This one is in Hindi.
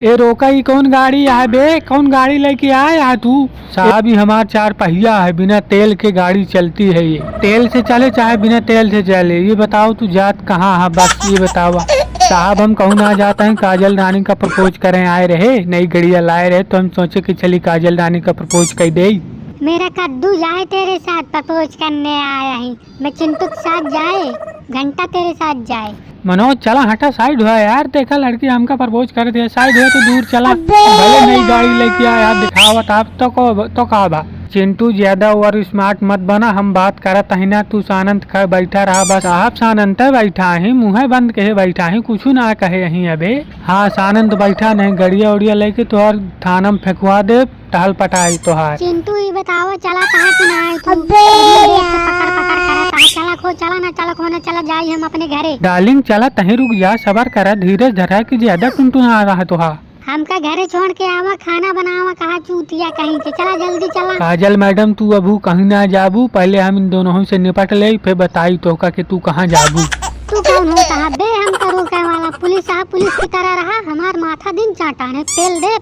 ए रोका, ही कौन गाड़ी है बे? कौन गाड़ी लेके आया तू? साहब ही हमार 4 पहिया है, बिना तेल के गाड़ी चलती है। ये तेल से चले चाहे बिना तेल से चले, ये बताओ तू जात कहाँ है, बस ये बतावा। साहब हम कहूँ ना जाते हैं, काजल रानी का प्रपोज करें आए रहे, नई गड़िया लाए रहे तो हम सोचे कि चली काजल रानी का प्रपोज कर दे। मेरा कद्दू जाए तेरे साथ प्रपोज करने आया ही, मैं चिंटू के साथ जाए, घंटा तेरे साथ जाए। मनोज चला हटा, साइड हुआ यार, देखा लड़की हमका प्रपोज कर दिया, साइड हुआ तो दूर चला। भले नई गाड़ी लेके आया दिखावत आप तो कहा बा। चिंटू ज्यादा ओवर स्मार्ट मत बना, हम बात करत ही ना, तू सानंद कर बैठा रहा बस। आप सानंद बैठा ही, मुँह बंद कहे बैठा ही, कुछ ना कहे यही अबे। हाँ सानंद बैठा नहीं, गड़िया उड़िया लेके तोहर थाना में फेंकवा दे, टहल पटाई तोहार। चिंटू ये बताओ चला कहाँ से ना आए तू? पकड़ चला खो, चला ना चला खो ना, चला जाए हम अपने घरे। डार्लिंग चला तही रुक जा, सबर करा, धीरे धरा की ज्यादा टुनटुना रहा तोहा। हमका घरे छोड़ के आवा, खाना बनावा, कहा चूतिया कहीं के, चला जल्दी चला। काजल मैडम तू अबू कहीं ना जाबू, पहले हम इन दोनों से निपट ले, फिर बताई तो का कि तू कहाँ जाबू। तू कौन होता है बे हमका रोकने वाला? पुलिस साहब पुलिस की तरह रहा, हमार माथा दिन चाटा ने तेल दे।